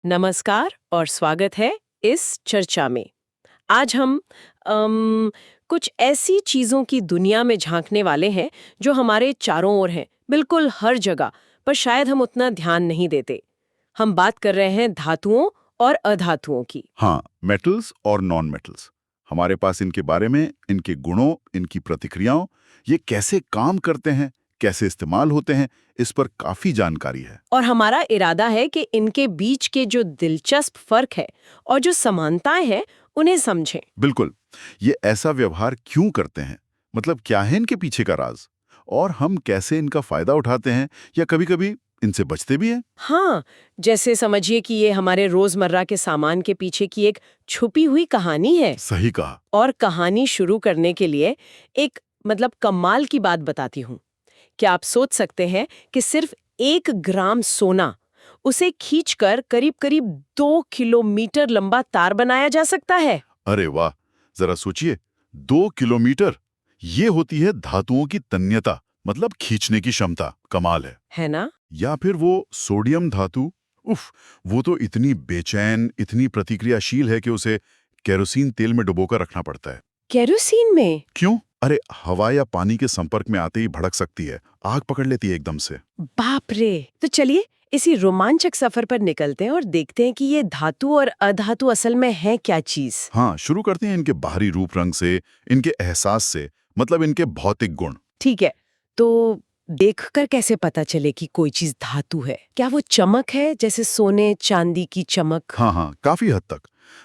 नमस्कार और स्वागत है इस चर्चा में। आज हम कुछ ऐसी चीजों की दुनिया में झांकने वाले हैं जो हमारे चारों ओर हैं, बिल्कुल हर जगह, पर शायद हम उतना ध्यान नहीं देते। हम बात कर रहे हैं धातुओं और अधातुओं की। हाँ, मेटल्स और नॉन मेटल्स। हमारे पास इनके बारे में, इनके गुणों, इनकी प्रतिक्रियाओं, ये कैसे काम करते हैं, कैसे इस्तेमाल होते हैं, इस पर काफी जानकारी है। और हमारा इरादा है कि इनके बीच के जो दिलचस्प फर्क है और जो समानताएं हैं उन्हें समझें। बिल्कुल। ये ऐसा व्यवहार क्यों करते हैं, मतलब क्या है इनके पीछे का राज, और हम कैसे इनका फायदा उठाते हैं या कभी-कभी इनसे बचते भी हैं। हाँ, जैसे समझिए कि ये हमारे रोजमर्रा के सामान के पीछे की एक छुपी हुई कहानी है। सही कहा। और कहानी शुरू करने के लिए एक कमाल की बात बताती हूँ। क्या आप सोच सकते हैं कि सिर्फ 1 ग्राम सोना, उसे खींचकर करीब करीब 2 किलोमीटर लंबा तार बनाया जा सकता है? अरे वाह, जरा सोचिए, 2 किलोमीटर! ये होती है धातुओं की तन्यता, मतलब खींचने की क्षमता। कमाल है ना? या फिर वो सोडियम धातु, उफ, वो तो इतनी बेचैन, इतनी प्रतिक्रियाशील है कि उसे केरोसिन तेल में डुबोकर रखना पड़ता है। केरोसिन में? क्यों? अरे, हवा या पानी के संपर्क में आते ही भड़क सकती है, आग पकड़ लेती है एकदम से। बाप रे! तो चलिए इसी रोमांचक सफर पर निकलते हैं और देखते हैं कि ये धातु और अधातु असल में है क्या चीज। हाँ, शुरू करते हैं इनके बाहरी रूप रंग से, इनके एहसास से, मतलब इनके भौतिक गुण। ठीक है, तो देखकर कैसे पता चले कि कोई चीज धातु है? क्या वो चमक है, जैसे सोने चांदी की चमक? हाँ हाँ, काफी हद तक।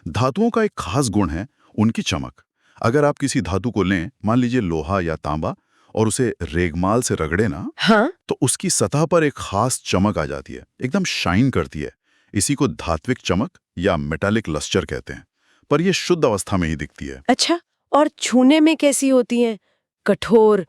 धातुओं का एक खास गुण है उनकी चमक। अगर आप किसी धातु को लें, मान लीजिए लोहा या तांबा, और उसे रेगमाल से रगड़े ना, हाँ, तो उसकी सतह पर एक खास चमक आ जाती है, एकदम शाइन करती है। इसी को धात्विक चमक या मेटालिक लस्टर कहते हैं, पर यह शुद्ध अवस्था में ही दिखती है। अच्छा। और छूने में कैसी होती हैं? कठोर,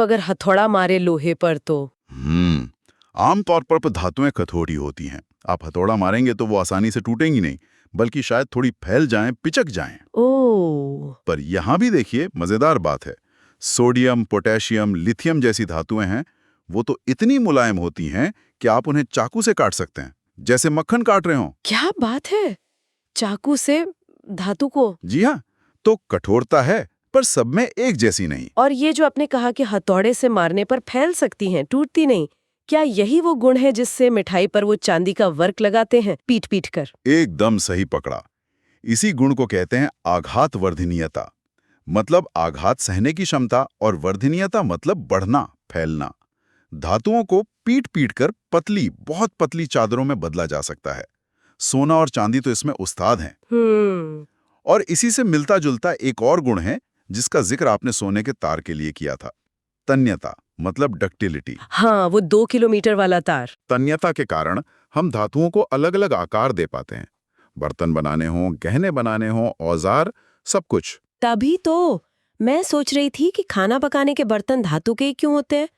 अगर हथौड़ा मारे लोहे पर तो? हम्म आमतौर पर धातुएं कठोर ही होती हैं। आप हथौड़ा मारेंगे तो वो आसानी से टूटेंगी नहीं, बल्कि शायद थोड़ी फैल जाएं, पिचक जाएं। ओह! पर यहां भी देखिए, मजेदार बात है। सोडियम, पोटेशियम, लिथियम जैसी धातुएं हैं, वो तो इतनी मुलायम होती हैं कि आप उन्हें चाकू से काट सकते हैं, जैसे मक्खन काट रहे हो। क्या बात है! चाकू से धातु को? जी हाँ, तो कठोरता है, पर सब में एक जैसी नहीं। और ये जो आपने कहा कि हथौड़े से मारने पर फैल सकती हैं, टूटती नहीं, क्या यही वो गुण है जिससे मिठाई पर वो चांदी का वर्क लगाते हैं, पीट-पीट कर? एकदम सही पकड़ा। इसी गुण को कहते हैं आघात वर्धनीयता, मतलब आघात सहने की क्षमता, और वर्धनीयता मतलब बढ़ना, फैलना। धातुओं को पीट पीट कर पतली, बहुत पतली चादरों में बदला जा सकता है। सोना और चांदी तो इसमें उस्ताद हैं। हम्म। और इसी से मिलता जुलता एक और गुण है जिसका जिक्र आपने सोने के तार के लिए किया था, तन्यता, मतलब डक्टिलिटी। हाँ, वो 2 किलोमीटर वाला तार। तन्यता के कारण हम धातुओं को अलग अलग आकार दे पाते हैं। बर्तन बनाने हों, गहने बनाने हों, औजार, सब कुछ। तभी तो मैं सोच रही थी कि खाना पकाने के बर्तन धातु के ही क्यों होते हैं?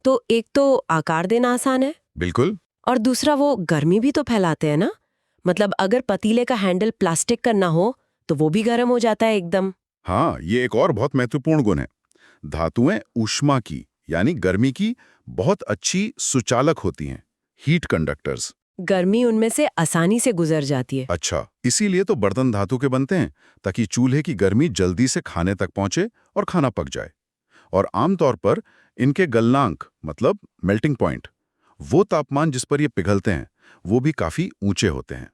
तो एक तो आकार देना आसान है बिल्कुल। और दूसरा वो गर्मी भी तो फैलाते हैं ना? अगर पतीले का हैंडल प्लास्टिक का ना हो तो वो भी गर्म हो जाता है एकदम। हाँ, ये एक और बहुत महत्वपूर्ण गुण है। धातुएं ऊष्मा की, यानी गर्मी की, बहुत अच्छी सुचालक होती हैं, हीट कंडक्टर्स। गर्मी उनमें से आसानी से गुजर जाती है। अच्छा, इसीलिए तो बर्तन धातु के बनते हैं, ताकि चूल्हे की गर्मी जल्दी से खाने तक पहुंचे और खाना पक जाए। और आमतौर पर इनके गलनांक, मतलब मेल्टिंग पॉइंट, वो तापमान जिस पर ये पिघलते हैं, वो भी काफी ऊंचे होते हैं।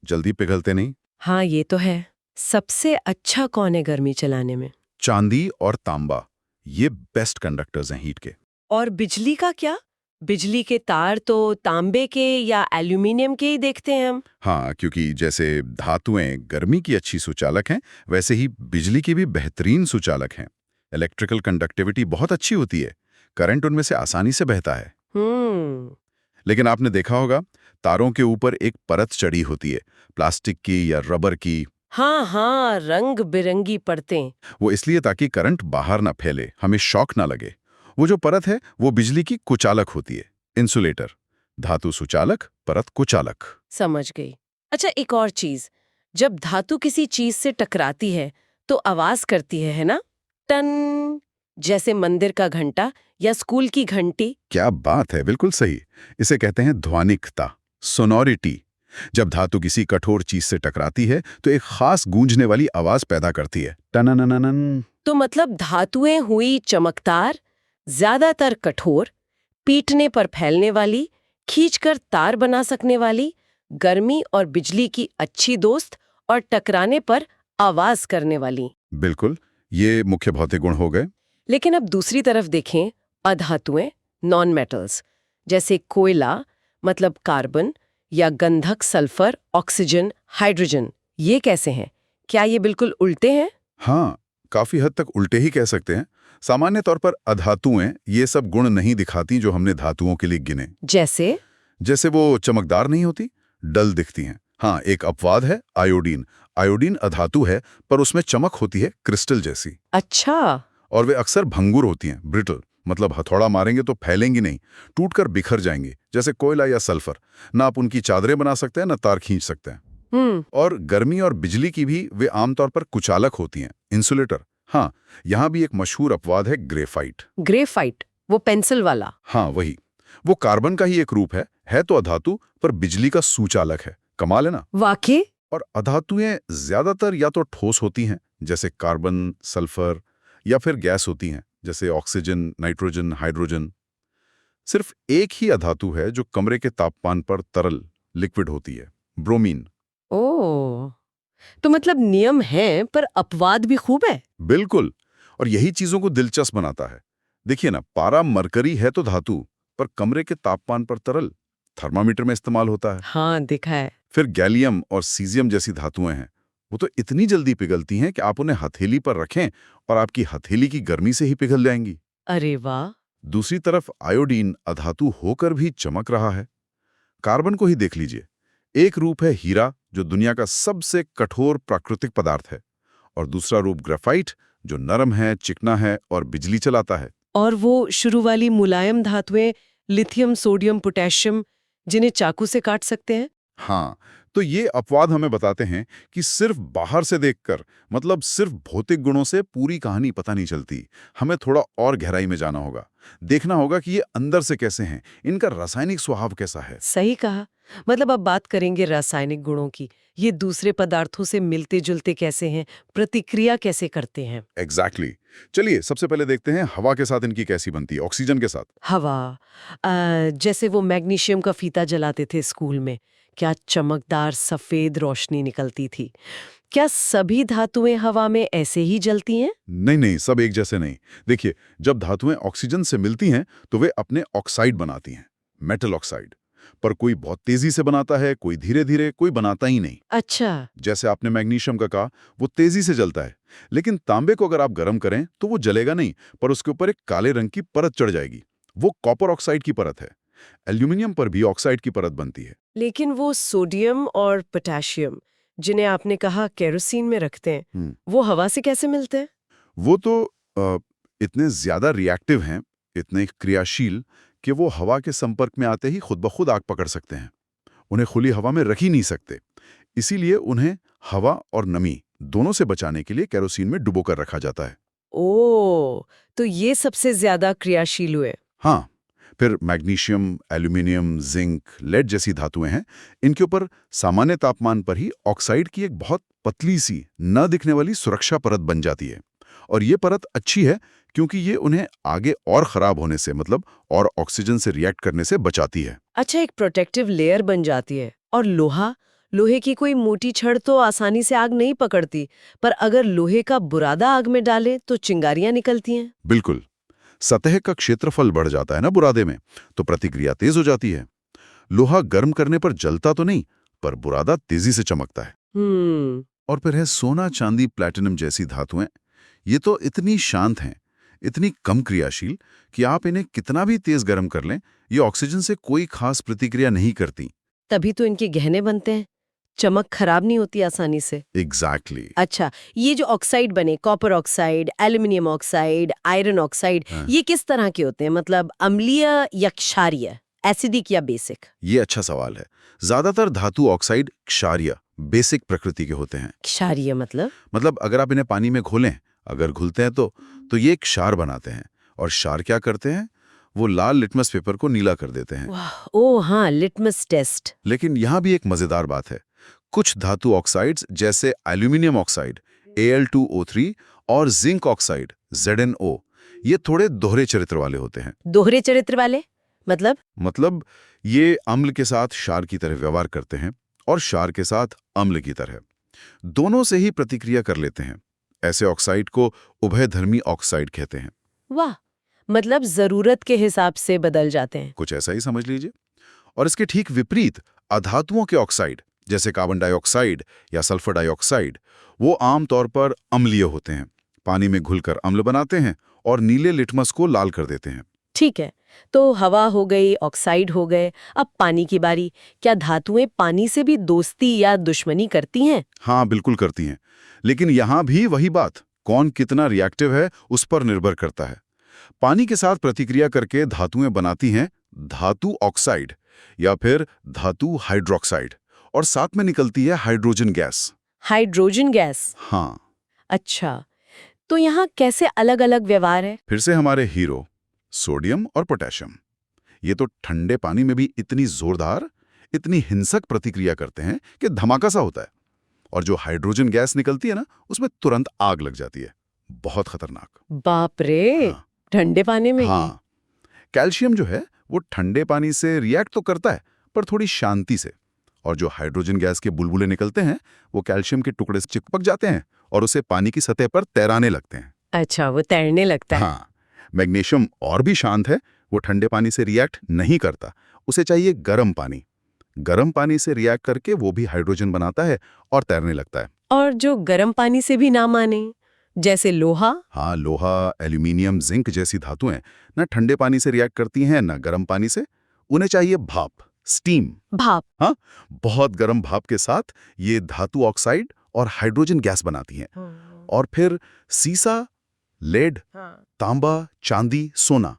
जल्दी पिघलते नहीं। हाँ, ये तो है। सबसे अच्छा कौन है गर्मी चलाने में? चांदी और तांबा, ये बेस्ट कंडक्टर्स हैं हीट के। और बिजली का क्या? बिजली के तार तो तांबे के या एल्यूमिनियम के ही देखते हैं हम। हाँ, क्योंकि जैसे धातुएं गर्मी की अच्छी सुचालक हैं, वैसे ही बिजली की भी बेहतरीन सुचालक हैं। इलेक्ट्रिकल कंडक्टिविटी बहुत अच्छी होती है, करंट उनमें से आसानी से बहता है। हम्म। लेकिन आपने देखा होगा, तारों के ऊपर एक परत चढ़ी होती है, प्लास्टिक की या रबर की। हाँ हाँ, रंग बिरंगी परतें। वो इसलिए ताकि करंट बाहर ना फैले, हमें शॉक ना लगे। वो जो परत है, वो बिजली की कुचालक होती है, इंसुलेटर। धातु सुचालक, परत कुचालक। समझ गई। अच्छा, एक और चीज, जब धातु किसी चीज से टकराती है तो आवाज करती है ना? टन, जैसे मंदिर का घंटा या स्कूल की घंटी। क्या बात है, बिल्कुल सही। इसे कहते हैं ध्वनिकता, सोनोरिटी। जब धातु किसी कठोर चीज से टकराती है तो एक खास गूंजने वाली आवाज पैदा करती है, टननननन। तो मतलब धातुएं हुई चमकदार, ज्यादातर कठोर, पीटने पर फैलने वाली, खींचकर तार बना सकने वाली, गर्मी और बिजली की अच्छी दोस्त और टकराने पर आवाज करने वाली। बिल्कुल, ये मुख्य भौतिक गुण हो गए। लेकिन अब दूसरी तरफ देखें, अधातुएं, नॉन मेटल्स, जैसे कोयला मतलब कार्बन या गंधक सल्फर, ऑक्सीजन, हाइड्रोजन, ये कैसे हैं? क्या ये बिल्कुल उल्टे हैं? हाँ, काफी हद तक उल्टे ही कह सकते हैं। सामान्य तौर पर अधातुएं ये सब गुण नहीं दिखाती जो हमने धातुओं के लिए गिने। जैसे वो चमकदार नहीं होती, डल दिखती हैं। हाँ, एक अपवाद है आयोडीन। आयोडीन अधातु है पर उसमें चमक होती है क्रिस्टल जैसी। अच्छा, और वे अक्सर भंगुर होती हैं, ब्रिटल, मतलब हथौड़ा मारेंगे तो फैलेंगी नहीं, टूटकर बिखर जाएंगी, जैसे कोयला या सल्फर। ना आप उनकी चादरें बना सकते हैं ना तार खींच सकते हैं। और गर्मी और बिजली की भी वे आमतौर पर कुचालक होती हैं, इंसुलेटर। हाँ, यहाँ भी एक मशहूर अपवाद है ग्रेफाइट। ग्रेफाइट, वो पेंसिल वाला। हाँ, वही। वो कार्बन का ही एक रूप है तो अधातु पर बिजली का सुचालक है। कमाल है ना? वाकई? और अधातुएं ज्यादातर या तो ठोस होती हैं, जैसे कार्बन, सल्फर, या फिर गैस होती हैं, जैसे ऑक्सीजन, नाइट्रोजन, हाइड्रोजन। सिर्फ एक ही अधातु है जो कमरे के तापमान पर तरल, लिक्विड होती है, ब्रोमीन। ओह, तो मतलब नियम है पर अपवाद भी खूब है। बिल्कुल, और यही चीजों को दिलचस्प बनाता है। देखिए ना, पारा मरकरी है तो धातु, पर कमरे के तापमान पर तरल, थर्मामीटर में इस्तेमाल होता है। हाँ, देखा है। फिर गैलियम और सीजियम जैसी धातुएं हैं, वो तो इतनी जल्दी पिघलती हैं कि आप उन्हें हथेली पर रखें और आपकी हथेली की गर्मी से ही पिघल जाएंगी। अरे वाह। दूसरी तरफ आयोडीन अधातु होकर भी चमक रहा है। कार्बन को ही देख लीजिए। एक रूप है हीरा, जो दुनिया का सबसे कठोर प्राकृतिक पदार्थ है, और दूसरा रूप ग्रेफाइट, जो नरम है, चिकना है और बिजली चलाता है। और वो शुरू वाली मुलायम धातुएं, लिथियम, सोडियम, पोटेशियम, जिन्हें चाकू से काट सकते हैं। हाँ, तो ये अपवाद हमें बताते हैं कि सिर्फ बाहर से देखकर, मतलब सिर्फ भौतिक गुणों से पूरी कहानी पता नहीं चलती। हमें थोड़ा और गहराई में जाना होगा, देखना होगा कि ये अंदर से कैसे हैं, इनका रासायनिक स्वभाव कैसा है। सही कहा। मतलब अब बात करेंगे रासायनिक गुणों की। ये दूसरे पदार्थों से मिलते जुलते कैसे हैं, प्रतिक्रिया कैसे करते हैं। एग्जैक्टली। चलिए सबसे पहले देखते हैं हवा के साथ इनकी कैसी बनती है, ऑक्सीजन के साथ। हवा, जैसे वो मैग्नीशियम का फीता जलाते थे स्कूल में, क्या चमकदार सफेद रोशनी निकलती थी। क्या सभी धातुएं हवा में ऐसे ही जलती हैं? नहीं नहीं, सब एक जैसे नहीं। देखिए, जब धातुएं ऑक्सीजन से मिलती हैं तो वे अपने ऑक्साइड बनाती हैं, मेटल ऑक्साइड। पर कोई बहुत तेजी से बनाता है, कोई धीरे धीरे, कोई बनाता ही नहीं। अच्छा। जैसे आपने मैग्नीशियम का कहा, वो तेजी से जलता है। लेकिन तांबे को अगर आप गर्म करें तो वो जलेगा नहीं, पर उसके ऊपर एक काले रंग की परत चढ़ जाएगी। वो कॉपर ऑक्साइड की परत है। एल्यूमिनियम पर भी ऑक्साइड की परत बनती है। लेकिन वो सोडियम और पोटेशियम, जिन्हें आपने कहा केरोसिन में रखते हैं, वो हवा से कैसे मिलते हैं? वो तो इतने ज्यादा रिएक्टिव हैं, इतने क्रियाशील, कि वो हवा के संपर्क में आते ही खुद ब खुद आग पकड़ सकते हैं। उन्हें खुली हवा में रख ही नहीं सकते। इसीलिए उन्हें हवा और नमी दोनों से बचाने के लिए केरोसिन में डुबोकर रखा जाता है। ओह, तो ये सबसे ज्यादा क्रियाशील हुए। हाँ, फिर मैग्नीशियम, एल्यूमिनियम, जिंक, लेड जैसी धातुएं हैं। इनके ऊपर सामान्य तापमान पर ही ऑक्साइड की एक बहुत पतली सी, न दिखने वाली सुरक्षा परत बन जाती है। और ये परत अच्छी है क्योंकि ये उन्हें आगे और खराब होने से, मतलब और ऑक्सीजन से रिएक्ट करने से बचाती है। अच्छा, एक प्रोटेक्टिव लेयर बन जाती है। और लोहा, लोहे की कोई मोटी छड़ तो आसानी से आग नहीं पकड़ती, पर अगर लोहे का बुरादा आग में डाले तो चिंगारियां निकलती हैं। बिल्कुल, सतह का क्षेत्रफल बढ़ जाता है ना बुरादे में, तो प्रतिक्रिया तेज हो जाती है। लोहा गर्म करने पर जलता तो नहीं, पर बुरादा तेजी से चमकता है। और फिर है सोना, चांदी, प्लैटिनम जैसी धातुएं। ये तो इतनी शांत हैं, इतनी कम क्रियाशील कि आप इन्हें कितना भी तेज गर्म कर लें, ये ऑक्सीजन से कोई खास प्रतिक्रिया नहीं करती। तभी तो इनके गहने बनते हैं, चमक खराब नहीं होती आसानी से। एग्जैक्टली। अच्छा, ये जो ऑक्साइड बने, copper oxide, aluminium oxide, iron oxide, ये किस तरह के होते हैं? मतलब अम्लीय या क्षारीय, एसिडिक या बेसिक? ये अच्छा सवाल है। ज्यादातर धातु ऑक्साइड क्षारीय, बेसिक प्रकृति के होते हैं। क्षारीय मतलब अगर आप इन्हें पानी में घोलें, अगर घुलते हैं तो ये क्षार बनाते हैं। और क्षार क्या करते हैं? वो लाल लिटमस पेपर को नीला कर देते हैं। वाह, ओ हाँ, लिटमस टेस्ट। लेकिन यहाँ भी एक मजेदार बात है। कुछ धातु ऑक्साइड्स जैसे एल्यूमिनियम ऑक्साइड Al2O3 और जिंक ऑक्साइड ZnO ये थोड़े दोहरे चरित्र वाले होते हैं। दोहरे चरित्र वाले मतलब ये अम्ल के साथ क्षार की तरह व्यवहार करते हैं और क्षार के साथ अम्ल की तरह दोनों से ही प्रतिक्रिया कर लेते हैं। ऐसे ऑक्साइड को उभयधर्मी ऑक्साइड कहते हैं। वाह, मतलब जरूरत के हिसाब से बदल जाते हैं। कुछ ऐसा ही समझ लीजिए। और इसके ठीक विपरीत अधातुओं के ऑक्साइड जैसे कार्बन डाइऑक्साइड या सल्फर डाइऑक्साइड वो आमतौर पर अम्लीय होते हैं, पानी में घुलकर अम्ल बनाते हैं और नीले लिटमस को लाल कर देते हैं। ठीक है, तो हवा हो गई, ऑक्साइड हो गए, अब पानी की बारी। क्या धातुएं पानी से भी दोस्ती या दुश्मनी करती हैं? हाँ, बिल्कुल करती हैं। लेकिन यहाँ भी वही बात, कौन कितना रिएक्टिव है उस पर निर्भर करता है। पानी के साथ प्रतिक्रिया करके धातुएं बनाती हैं धातु ऑक्साइड या फिर धातु हाइड्रोक्साइड और साथ में निकलती है हाइड्रोजन गैस। Hydrogen gas. हाँ, अच्छा, तो यहाँ कैसे अलग अलग व्यवहार है? फिर से हमारे हीरो सोडियम और पोटेशियम ये तो ठंडे पानी में भी इतनी जोरदार, इतनी हिंसक प्रतिक्रिया करते हैं कि धमाका सा होता है। और जो हाइड्रोजन गैस निकलती है ना, उसमें तुरंत आग लग जाती है। बहुत खतरनाक। बाप रे, हाँ। ठंडे पानी में ही? हाँ, कैल्शियम जो है वो ठंडे पानी से रिएक्ट तो करता है पर थोड़ी शांति से। और जो हाइड्रोजन गैस के बुलबुले निकलते हैं वो कैल्शियम के टुकड़े से चिपक जाते हैं और उसे पानी की सतह पर तैराने लगते हैं। अच्छा, वो तैरने लगता है। हाँ, मैग्नीशियम और भी शांत है, वो ठंडे पानी से रिएक्ट नहीं करता, उसे चाहिए गर्म पानी। गर्म पानी से रिएक्ट करके वो भी हाइड्रोजन बनाता है और तैरने लगता है। और जो गर्म पानी से भी ना माने, जैसे लोहा? हाँ, लोहा, एल्यूमिनियम, जिंक जैसी धातुएं ना ठंडे पानी से रिएक्ट करती हैं ना गर्म पानी से। उन्हें चाहिए भाप, स्टीम। भाप? हाँ, बहुत गर्म भाप के साथ ये धातु ऑक्साइड और हाइड्रोजन गैस बनाती हैं। और फिर सीसा, लेड, तांबा, चांदी, सोना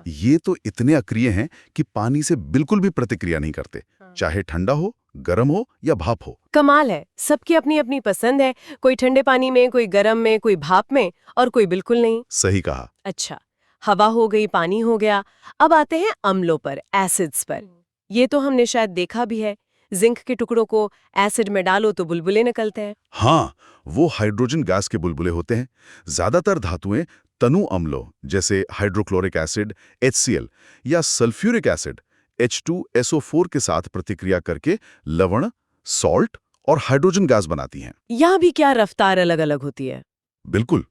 ये तो इतने अक्रिय हैं कि पानी से बिल्कुल भी प्रतिक्रिया नहीं करते, चाहे ठंडा हो, गर्म हो या भाप हो। कमाल है, सबकी अपनी अपनी पसंद है। कोई ठंडे पानी में, कोई गर्म में, कोई भाप में और कोई बिल्कुल नहीं। सही कहा। अच्छा, हवा हो गई, पानी हो गया, अब आते हैं अम्लों पर, एसिड्स पर। ये तो हमने शायद देखा भी है, जिंक के टुकड़ों को एसिड में डालो तो बुलबुले निकलते हैं। हाँ, वो हाइड्रोजन गैस के बुलबुले होते हैं। ज्यादातर धातुएं तनु अम्लों जैसे हाइड्रोक्लोरिक एसिड HCl या सल्फ्यूरिक एसिड H2SO4 के साथ प्रतिक्रिया करके लवण, सॉल्ट और हाइड्रोजन गैस बनाती हैं। यहाँ भी क्या रफ्तार अलग अलग होती है? बिल्कुल,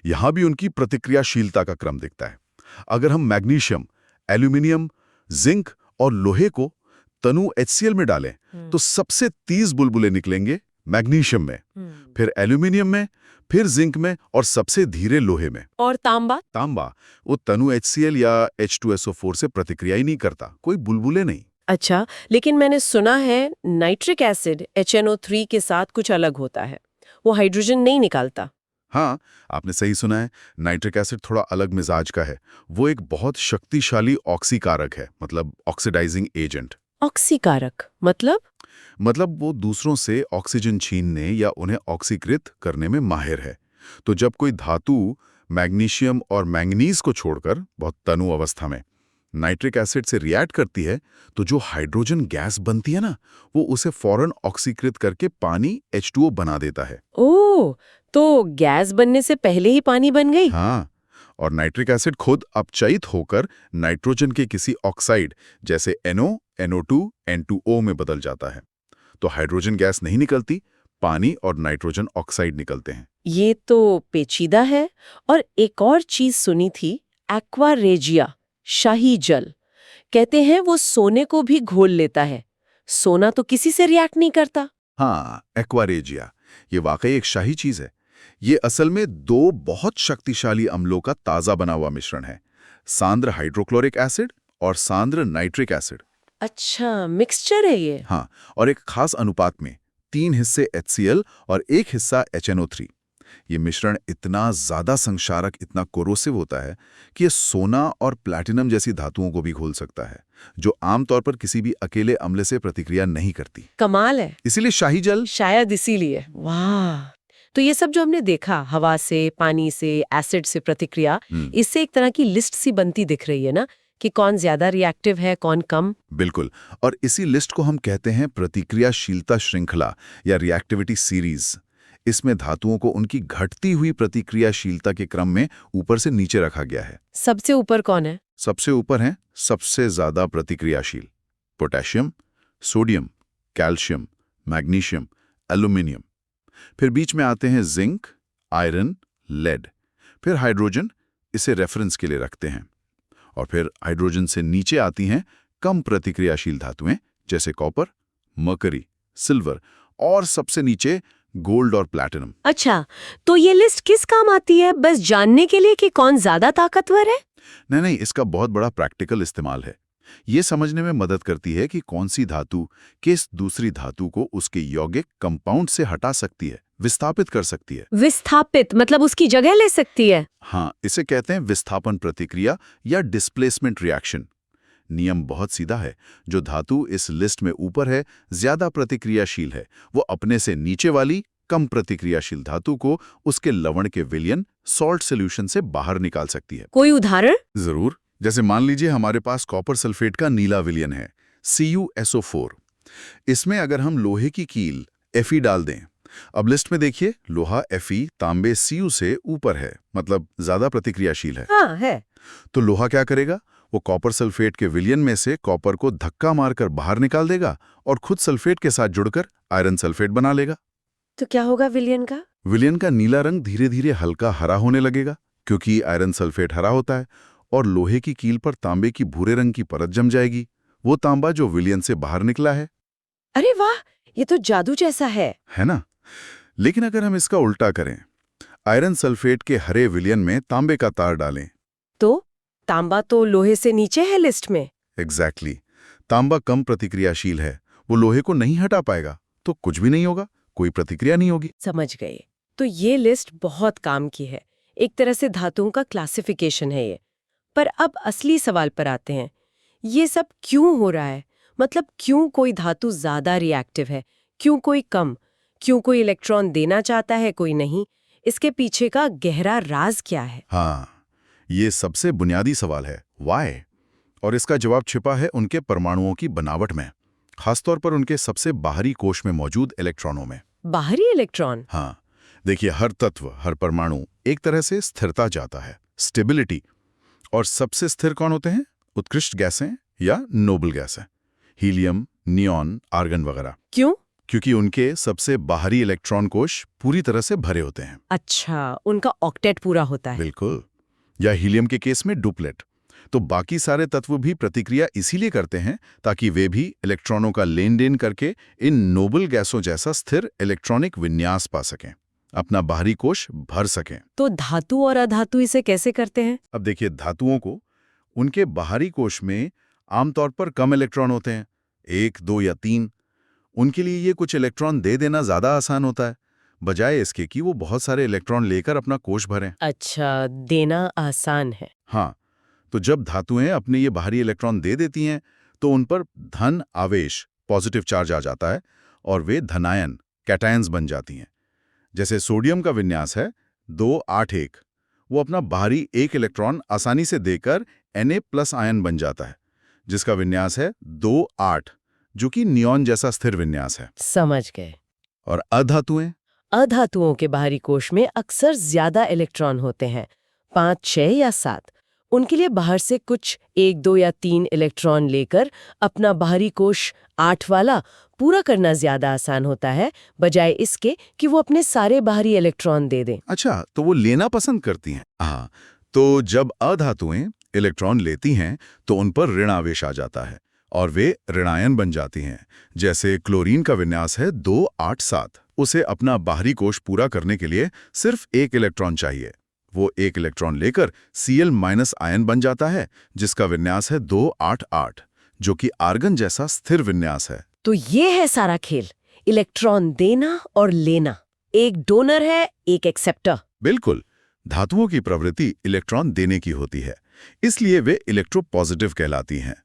यहाँ भी उनकी प्रतिक्रियाशीलता का क्रम दिखता है। अगर हम मैग्नीशियम, एल्यूमिनियम, जिंक और लोहे को तनु HCl में डालें तो सबसे तेज बुलबुले निकलेंगे मैग्नीशियम में, फिर एल्यूमिनियम में, फिर जिंक में और सबसे धीरे लोहे में। और तांबा? तांबा वो तनु HCl या H2SO4 से प्रतिक्रिया ही नहीं करता, कोई बुलबुले नहीं। अच्छा, लेकिन मैंने सुना है नाइट्रिक एसिड HNO3 के साथ कुछ अलग होता है, वो हाइड्रोजन नहीं निकालता। हाँ, आपने सही सुना है, नाइट्रिक एसिड थोड़ा अलग मिजाज का है। वो एक बहुत शक्तिशाली ऑक्सीकारक है, मतलब ऑक्सीडाइजिंग एजेंट। ऑक्सीकारक मतलब वो दूसरों से ऑक्सीजन छीनने या उन्हें ऑक्सीकृत करने में माहिर है। तो जब कोई धातु मैग्नीशियम और मैंगनीज को छोड़कर बहुत तनु अवस्था में नाइट्रिक एसिड से रिएक्ट करती है तो जो हाइड्रोजन गैस बनती है ना, वो उसे फौरन ऑक्सीकृत करके पानी H2O बना देता है। ओह, तो गैस बनने से पहले ही पानी बन गई? हाँ, और नाइट्रिक एसिड खुद अपचयित होकर नाइट्रोजन के किसी ऑक्साइड जैसे NO, NO2, N2O में बदल जाता है। तो हाइड्रोजन गैस नहीं निकलती, पानी और नाइट्रोजन ऑक्साइड निकलते हैं। ये तो पेचीदा है। और एक और चीज सुनी थी, एक्वा रेजिया, शाही जल। कहते हैं वो सोने को भी घोल लेता है। सोना तो किसी से रिएक्ट नहीं करता। हाँ, एक्वा रेजिया ये वाकई एक शाही चीज है। ये असल में दो बहुत शक्तिशाली अम्लों का ताजा बना हुआ मिश्रण है, सांद्र हाइड्रोक्लोरिक एसिड और सांद्र नाइट्रिक एसिड। अच्छा, मिक्सचर है ये? हाँ, और एक खास अनुपात में 3 हिस्से HCl और 1 हिस्सा HNO3। ये मिश्रण इतना ज्यादा संक्षारक, इतना कोरोसिव होता है कि ये सोना और प्लैटिनम जैसी धातुओं को भी घोल सकता है, जो आमतौर पर किसी भी अकेले अम्ल से प्रतिक्रिया नहीं करती। कमाल है। इसीलिए शाही जल। शायद इसीलिए। वाह, तो ये सब जो हमने देखा, हवा से, पानी से, एसिड से प्रतिक्रिया, इससे एक तरह की लिस्ट सी बनती दिख रही है ना, कि कौन ज्यादा रिएक्टिव है, कौन कम? बिल्कुल। और इसी लिस्ट को हम कहते हैं प्रतिक्रियाशीलता श्रृंखला या रिएक्टिविटी सीरीज। इसमें धातुओं को उनकी घटती हुई प्रतिक्रियाशीलता के क्रम में ऊपर से नीचे रखा गया है। सबसे ऊपर कौन है? सबसे ऊपर हैं सबसे ज्यादा प्रतिक्रियाशील potassium, sodium, calcium, magnesium, aluminium. फिर बीच में आते हैं जिंक, आयरन, लेड। फिर हाइड्रोजन, इसे रेफरेंस के लिए रखते हैं। और फिर हाइड्रोजन से नीचे आती हैं कम प्रतिक्रियाशील धातुएं जैसे कॉपर, मरकरी, सिल्वर और सबसे नीचे गोल्ड और प्लैटिनम। अच्छा, तो ये लिस्ट किस काम आती है? बस जानने के लिए कि कौन ज्यादा ताकतवर है? नहीं, इसका बहुत बड़ा प्रैक्टिकल इस्तेमाल है। ये समझने में मदद करती है कि कौन सी धातु किस दूसरी धातु को उसके यौगिक कंपाउंड से हटा सकती है, विस्थापित कर सकती है। विस्थापित मतलब उसकी जगह ले सकती है? हाँ, इसे कहते हैं विस्थापन प्रतिक्रिया या डिस्प्लेसमेंट रिएक्शन। नियम बहुत सीधा है। जो धातु इस लिस्ट में ऊपर है, ज्यादा प्रतिक्रियाशील है, वो अपने से नीचे वाली कम प्रतिक्रियाशील धातु को उसके लवण के विलयन सॉल्ट सॉल्यूशन से बाहर निकाल सकती है। कोई उदाहरण? जरूर। जैसे मान लीजिए हमारे पास कॉपर सल्फेट का नीला विलयन है CuSO4। इसमें अगर हम लोहे की कील Fe डाल दें, अब लिस्ट में देखिए लोहा Fe तांबे Cu से ऊपर है, मतलब ज्यादा प्रतिक्रियाशील है। हाँ है। तो लोहा क्या करेगा? वो कॉपर सल्फेट के विलयन में से कॉपर को धक्का मारकर बाहर निकाल देगा और खुद सल्फेट के साथ जुड़कर आयरन सल्फेट बना लेगा। तो क्या होगा विलयन का? विलयन का नीला रंग धीरे धीरे हल्का हरा होने लगेगा, क्योंकि आयरन सल्फेट हरा होता है, और लोहे की कील पर तांबे की भूरे रंग की परत जम जाएगी, वो तांबा जो विलयन से बाहर निकला है। अरे वाह, ये तो जादू जैसा है ना? लेकिन अगर हम इसका उल्टा करें, आयरन सल्फेट के हरे विलयन में तांबे का तार डालें, तो तांबा तो लोहे से नीचे है लिस्ट में। एग्जैक्टली। तांबा कम प्रतिक्रियाशील है, वो लोहे को नहीं हटा पाएगा, तो कुछ भी नहीं होगा, कोई प्रतिक्रिया नहीं होगी। समझ गए। तो ये लिस्ट बहुत काम की है, एक तरह से धातुओं का क्लासिफिकेशन है ये। पर अब असली सवाल पर आते हैं, ये सब क्यों हो रहा है? मतलब क्यों कोई धातु ज्यादा रिएक्टिव है, क्यों कोई कम, क्यों कोई इलेक्ट्रॉन देना चाहता है, कोई नहीं? इसके पीछे का गहरा राज क्या है? हाँ, ये सबसे बुनियादी सवाल है, व्हाई? और इसका जवाब छिपा है उनके परमाणुओं की बनावट में, खासतौर पर उनके सबसे बाहरी कोश में मौजूद इलेक्ट्रॉनों में। बाहरी इलेक्ट्रॉन? हाँ, देखिए हर तत्व, हर परमाणु एक तरह से स्थिरता चाहता है, स्टेबिलिटी। और सबसे स्थिर कौन होते हैं? उत्कृष्ट गैसें या नोबल गैसें, हीलियम, नियॉन, आर्गन वगैरह। क्यों? क्योंकि उनके सबसे बाहरी इलेक्ट्रॉन कोश पूरी तरह से भरे होते हैं। अच्छा, उनका ऑक्टेट पूरा होता है। बिल्कुल। या हीलियम के केस में डुप्लेट। तो बाकी सारे तत्व भी प्रतिक्रिया इसीलिए करते हैं ताकि वे भी इलेक्ट्रॉनों का लेन देन करके इन नोबल गैसों जैसा स्थिर इलेक्ट्रॉनिक विन्यास पा सकें, अपना बाहरी कोश भर सकें। तो धातु और अधातु इसे कैसे करते हैं? अब देखिए, धातुओं को उनके बाहरी कोश में आमतौर पर कम इलेक्ट्रॉन होते हैं, 1, 2 या 3। उनके लिए ये कुछ इलेक्ट्रॉन दे देना ज्यादा आसान होता है, बजाय इसके कि वो बहुत सारे इलेक्ट्रॉन लेकर अपना कोश भरें। अच्छा, देना आसान है। हाँ, तो जब धातुएं अपने ये बाहरी इलेक्ट्रॉन दे देती हैं, तो उन पर धन आवेश, पॉजिटिव चार्ज आ जाता है और वे धनायन, कैटायंस बन जाती हैं। जैसे सोडियम का विन्यास है 281, वो अपना बाहरी एक इलेक्ट्रॉन आसानी से देकर Na+ आयन बन जाता है, जिसका विन्यास है 28, जो कि नियॉन जैसा स्थिर विन्यास है। समझ गए। और अधातुएं? अधातुओं के बाहरी कोश में अक्सर ज्यादा इलेक्ट्रॉन होते हैं, 5, 6 या 7। उनके लिए बाहर से कुछ 1, 2 या 3 इलेक्ट्रॉन लेकर अपना बाहरी कोश 8 वाला पूरा करना ज्यादा आसान होता है, बजाय इसके कि वो अपने सारे बाहरी इलेक्ट्रॉन दे दें। अच्छा, तो वो लेना पसंद करती हैं। हाँ, तो जब अधातुएं इलेक्ट्रॉन लेती हैं तो उन पर ऋण आवेश आ जाता है और वे ऋणायन बन जाती हैं। जैसे क्लोरीन का विन्यास है 287, उसे अपना बाहरी कोश पूरा करने के लिए सिर्फ 1 इलेक्ट्रॉन चाहिए। वो 1 इलेक्ट्रॉन लेकर Cl- आयन बन जाता है, जिसका विन्यास है 288, जो कि आर्गन जैसा स्थिर विन्यास है। तो ये है सारा खेल, इलेक्ट्रॉन देना और लेना। एक डोनर है, एक एक्सेप्टर। बिल्कुल। धातुओं की प्रवृत्ति इलेक्ट्रॉन देने की होती है, इसलिए वे इलेक्ट्रोपॉजिटिव कहलाती हैं।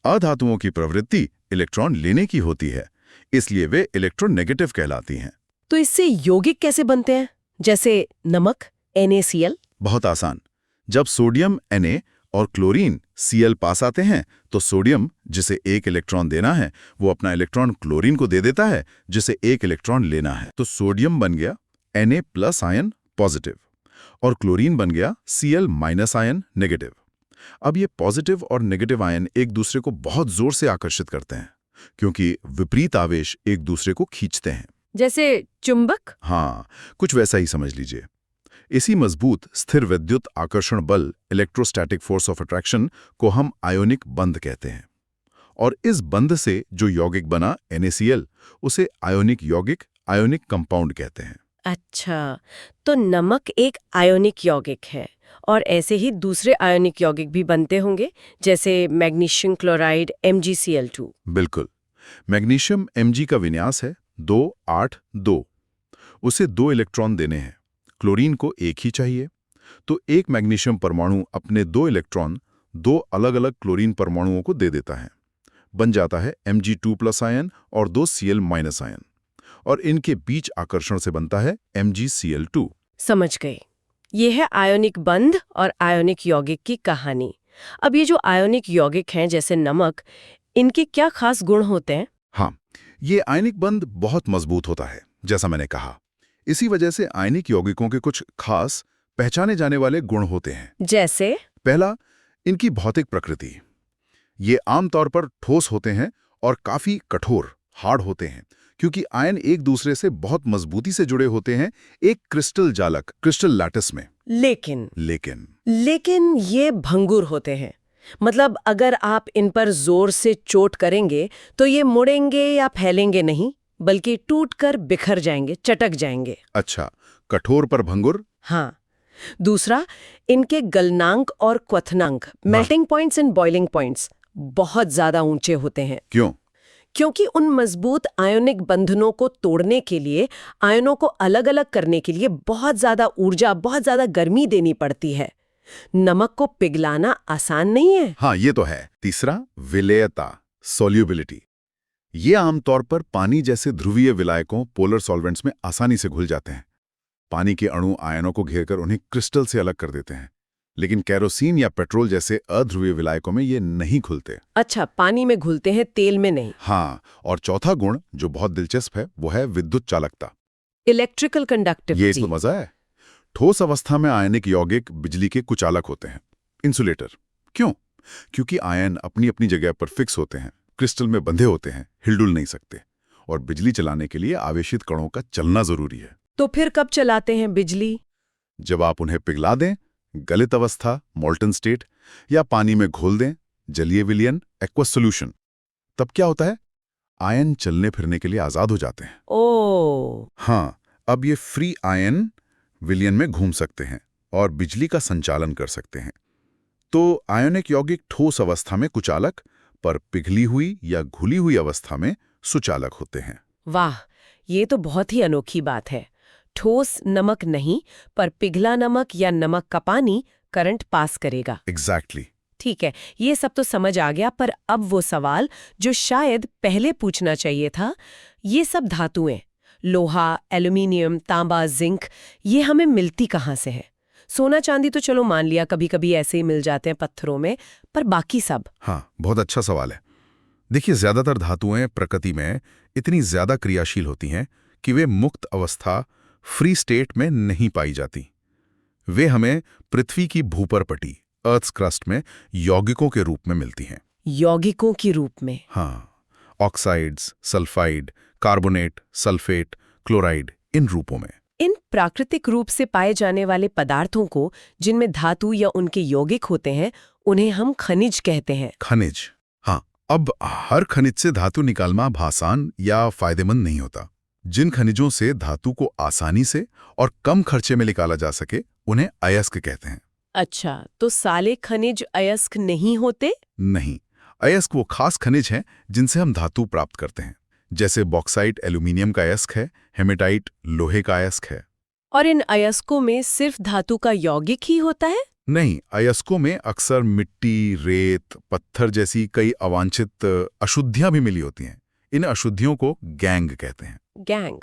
अधातुओं की प्रवृत्ति इलेक्ट्रॉन लेने की होती है, इसलिए वे इलेक्ट्रोनेगेटिव कहलाती हैं। तो इससे यौगिक कैसे बनते हैं, जैसे नमक NaCl? बहुत आसान। जब सोडियम Na और क्लोरीन Cl पास आते हैं तो सोडियम, जिसे एक इलेक्ट्रॉन देना है, वो अपना इलेक्ट्रॉन क्लोरीन को दे देता है, जिसे एक इलेक्ट्रॉन लेना है। तो सोडियम बन गया Na+ आयन पॉजिटिव और क्लोरीन बन गया Cl- आयन नेगेटिव। अब ये पॉजिटिव और नेगेटिव आयन एक दूसरे को बहुत जोर से आकर्षित करते हैं, क्योंकि विपरीत आवेश एक दूसरे को खींचते हैं। जैसे चुंबक? हाँ, कुछ वैसा ही समझ लीजिए। इसी मजबूत स्थिर विद्युत आकर्षण बल, इलेक्ट्रोस्टैटिक फोर्स ऑफ अट्रैक्शन, को हम आयोनिक बंध कहते हैं। और इस बंध से जो यौगिक बना NaCl, उसे आयोनिक कंपाउंड कहते हैं। अच्छा, तो नमक एक आयोनिक यौगिक है और ऐसे ही दूसरे आयोनिक यौगिक भी बनते होंगे, जैसे मैग्नीशियम क्लोराइड MgCl2। बिल्कुल। मैग्नीशियम Mg का विन्यास है 2-8-2। उसे 2 इलेक्ट्रॉन देने हैं, क्लोरीन को एक ही चाहिए। तो एक मैग्नीशियम परमाणु अपने 2 इलेक्ट्रॉन 2 अलग-अलग क्लोरीन परमाणुओं को दे देता है। बन जाता है Mg2+ आयन और 2 Cl- आयन, और इनके बीच आकर्षण से बनता है MgCl2। समझ गए। ये है आयोनिक बंध और आयोनिक यौगिक की कहानी। अब ये जो आयोनिक यौगिक हैं जैसे नमक, इनके क्या खास गुण होते हैं? हाँ, ये आयनिक बंध बहुत मजबूत होता है, जैसा मैंने कहा। इसी वजह से आयनिक यौगिकों के कुछ खास पहचाने जाने वाले गुण होते हैं। जैसे? पहला, इनकी भौतिक प्रकृति। ये आमतौर पर ठोस होते हैं और काफी कठोर, हार्ड होते हैं, क्योंकि आयन एक दूसरे से बहुत मजबूती से जुड़े होते हैं एक क्रिस्टल लैटिस में। लेकिन ये भंगुर होते हैं। मतलब अगर आप इन पर जोर से चोट करेंगे तो ये मुड़ेंगे या फैलेंगे नहीं, बल्कि टूटकर बिखर जाएंगे, चटक जाएंगे। अच्छा, कठोर पर भंगुर। हाँ। दूसरा, इनके गलनांक और क्वथनांक, melting points and boiling points, बहुत ज्यादा ऊंचे होते हैं। क्यों? क्योंकि उन मजबूत आयोनिक बंधनों को तोड़ने के लिए, आयनों को अलग अलग करने के लिए बहुत ज्यादा ऊर्जा, बहुत ज्यादा गर्मी देनी पड़ती है। नमक को पिघलाना आसान नहीं है। हाँ, ये तो है। तीसरा, विलेयता, सोल्यूबिलिटी। ये आमतौर पर पानी जैसे ध्रुवीय विलायकों, पोलर सॉल्वेंट्स में आसानी से घुल जाते हैं। पानी के अणु आयनों को घेरकर उन्हें क्रिस्टल से अलग कर देते हैं। लेकिन केरोसिन या पेट्रोल जैसे अध्रुवीय विलायकों में ये नहीं घुलते। अच्छा, पानी में घुलते हैं, तेल में नहीं। हाँ, और चौथा गुण जो बहुत दिलचस्प है वो है विद्युत चालकता, इलेक्ट्रिकल कंडक्टिविटी। ये तो मजा है। ठोस अवस्था में आयनिक यौगिक बिजली के कुचालक होते हैं, इंसुलेटर। क्यों? क्योंकि आयन अपनी अपनी जगह पर फिक्स होते हैं, क्रिस्टल में बंधे होते हैं, हिलडुल नहीं सकते। और बिजली चलाने के लिए आवेशित कणों का चलना जरूरी है। तो फिर कब चलाते हैं बिजली? जब आप उन्हें पिघला दें, गलित अवस्था, मोल्टन स्टेट, या पानी में घोल दें, जलीय विलयन, एक्वस सॉल्यूशन। तब क्या होता है? आयन चलने फिरने के लिए आजाद हो जाते हैं। ओह। हाँ, अब ये फ्री आयन विलयन में घूम सकते हैं और बिजली का संचालन कर सकते हैं। तो आयोनिक यौगिक ठोस अवस्था में कुचालक, पर पिघली हुई या घुली हुई अवस्था में सुचालक होते हैं। वाह, ये तो बहुत ही अनोखी बात है। ठोस नमक नहीं, पर पिघला नमक या नमक का पानी करंट पास करेगा। एग्जैक्टली। ठीक है, ये सब तो समझ आ गया, पर अब वो सवाल जो शायद पहले पूछना चाहिए था, ये सब धातुएं, लोहा, एल्यूमिनियम, तांबा, जिंक, ये हमें मिलती कहाँ से है? सोना चांदी तो चलो मान लिया, कभी कभी ऐसे ही मिल जाते हैं पत्थरों में, पर बाकी सब? हाँ, बहुत अच्छा सवाल है। देखिए, ज्यादातर धातुएं प्रकृति में इतनी ज्यादा क्रियाशील होती हैं कि वे मुक्त अवस्था, फ्री स्टेट में नहीं पाई जाती। वे हमें पृथ्वी की भूपर पटी, अर्थ्स क्रस्ट में यौगिकों के रूप में मिलती हैं। यौगिकों के रूप में? हाँ, oxides, sulphide, carbonate, sulphate, chloride, इन रूपों में। इन प्राकृतिक रूप से पाए जाने वाले पदार्थों को, जिनमें धातु या उनके यौगिक होते हैं, उन्हें हम खनिज कहते हैं। खनिज। हाँ, अब हर खनिज से धातु निकालना आसान या फायदेमंद नहीं होता। जिन खनिजों से धातु को आसानी से और कम खर्चे में निकाला जा सके, उन्हें अयस्क कहते हैं। अच्छा, तो सारे खनिज अयस्क नहीं होते? नहीं, अयस्क वो खास खनिज हैं जिनसे हम धातु प्राप्त करते हैं। जैसे बॉक्साइट एल्यूमिनियम का अयस्क है, हेमेटाइट लोहे का अयस्क है। और इन अयस्कों में सिर्फ धातु का यौगिक ही होता है? नहीं, अयस्कों में अक्सर मिट्टी, रेत, पत्थर जैसी कई अवांछित अशुद्धियां भी मिली होती हैं। इन अशुद्धियों को गैंग कहते हैं। गैंग,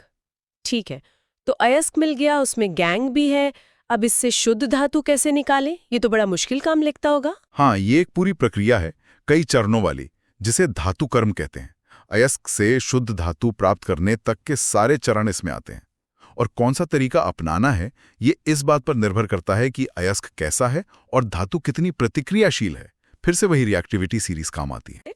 ठीक है। तो अयस्क मिल गया, उसमें गैंग भी है। अब इससे शुद्ध धातु कैसे निकालें? ये तो बड़ा मुश्किल काम लगता होगा। हाँ, ये एक पूरी प्रक्रिया है, कई चरणों वाली, जिसे धातु कर्म कहते हैं। अयस्क से शुद्ध धातु प्राप्त करने तक के सारे चरण इसमें आते हैं। और कौन सा तरीका अपनाना है, ये इस बात पर निर्भर करता है कि अयस्क कैसा है और धातु कितनी प्रतिक्रियाशील है। फिर से वही रिएक्टिविटी सीरीज काम आती है।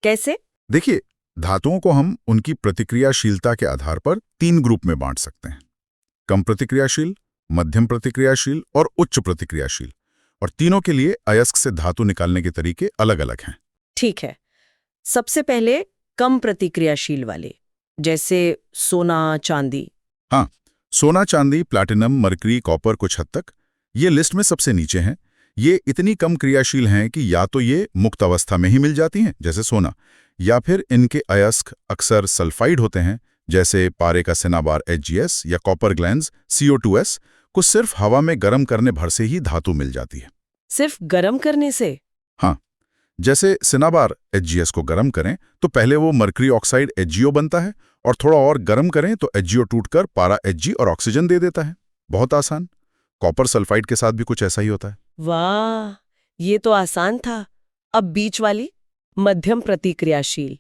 कैसे? देखिए, धातुओं को हम उनकी प्रतिक्रियाशीलता के आधार पर 3 ग्रुप में बांट सकते हैं: कम प्रतिक्रियाशील, मध्यम प्रतिक्रियाशील और उच्च प्रतिक्रियाशील। और तीनों के लिए अयस्क से धातु निकालने के तरीके अलग-अलग हैं। ठीक है। सबसे पहले कम प्रतिक्रियाशील वाले, जैसे सोना, चांदी। हाँ, सोना, चांदी, प्लैटिनम, मरकरी, कॉपर कुछ हद तक ये लिस्ट में सबसे नीचे हैं। ये इतनी कम क्रियाशील हैं कि या तो ये मुक्त अवस्था में ही मिल जाती हैं, जैसे सोना, या फिर इनके अयस्क अक्सर सल्फाइड होते हैं, जैसे पारे का सिनाबार HgS या कॉपर ग्लैंस CO2S को सिर्फ हवा में गर्म करने भर से ही धातु मिल जाती है। सिर्फ गर्म करने से? हाँ, जैसे सिनाबार HgS को गर्म करें तो पहले वो मरकरी ऑक्साइड HgO बनता है, और थोड़ा और गर्म करें तो HgO टूटकर पारा Hg और ऑक्सीजन दे देता है। बहुत आसान। कॉपर सल्फाइड के साथ भी कुछ ऐसा ही होता है। वाह, ये तो आसान था। अब बीच वाली, मध्यम प्रतिक्रियाशील,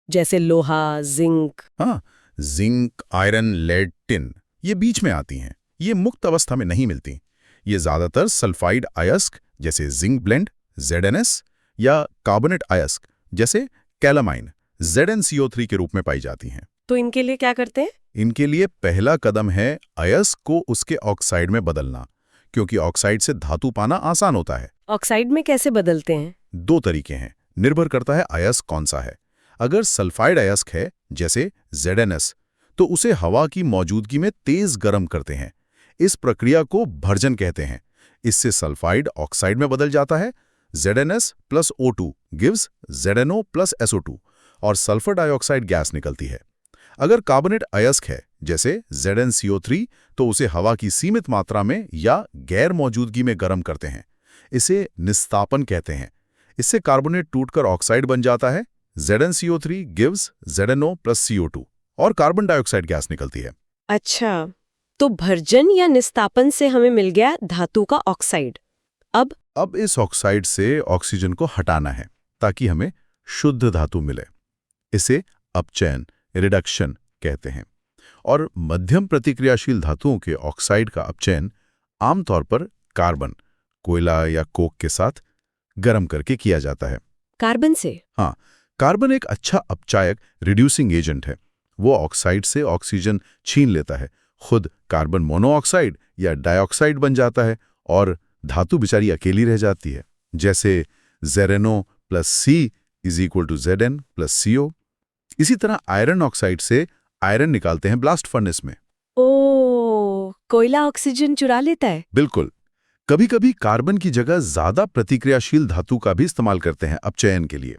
जैसे लोहा, जिंक। हाँ, जिंक, आयरन, लेड, टिन ये बीच में आती हैं। ये मुक्त अवस्था में नहीं मिलती। ये ज्यादातर सल्फाइड अयस्क जैसे जिंक ब्लेंड ZnS या कार्बोनेट अयस्क जैसे कैलामाइन ZnCO3 के रूप में पाई जाती हैं। तो इनके लिए क्या करते हैं? इनके लिए पहला कदम है अयस्क को उसके ऑक्साइड में बदलना, क्योंकि ऑक्साइड से धातु पाना आसान होता है। ऑक्साइड में कैसे बदलते हैं? 2 तरीके हैं, निर्भर करता है अयस्क कौन सा है। अगर सल्फाइड अयस्क है जैसे ZnS, तो उसे हवा की मौजूदगी में तेज गर्म करते हैं। इस प्रक्रिया को भर्जन कहते हैं। इससे सल्फाइड ऑक्साइड में बदल जाता है। ZnS plus O2 gives ZnO plus SO2 और सल्फर डाइऑक्साइड गैस निकलती है। अगर कार्बोनेट अयस्क है जैसे ZnCO3, तो उसे हवा की सीमित मात्रा में या गैर मौजूदगी में गर्म करते हैं। इसे निस्तापन कहते हैं। इससे कार्बोनेट टूटकर ऑक्साइड बन जाता है। ZnCO3 gives ZnO plus CO2 और कार्बन डाइऑक्साइड गैस निकलती है। अच्छा, तो भर्जन या निस्तापन से हमें मिल गया धातु का ऑक्साइड। अब इस ऑक्साइड से ऑक्सीजन को हटाना है ताकि हमें शुद्ध धातु मिले। इसे अपचयन, रिडक्शन कहते हैं। और मध्यम प्रतिक्रियाशील धातुओं के ऑक्साइड का अपचयन आमतौर पर कार्बन, कोयला या कोक के साथ गर्म करके किया जाता है। कार्बन से? हाँ, कार्बन एक अच्छा अपचायक, रिड्यूसिंग एजेंट है। वो ऑक्साइड से ऑक्सीजन छीन लेता है, खुद कार्बन मोनोऑक्साइड या डाइऑक्साइड बन जाता है, और धातु बेचारी अकेली रह जाती है। जैसे ZnO plus C is equal to Zn plus CO। इसी तरह आयरन ऑक्साइड से आयरन निकालते हैं ब्लास्ट फर्नेस में। ओह, कोयला ऑक्सीजन चुरा लेता है? बिल्कुल। कभी कभी कार्बन की जगह ज्यादा प्रतिक्रियाशील धातु का भी इस्तेमाल करते हैं अपचयन के लिए।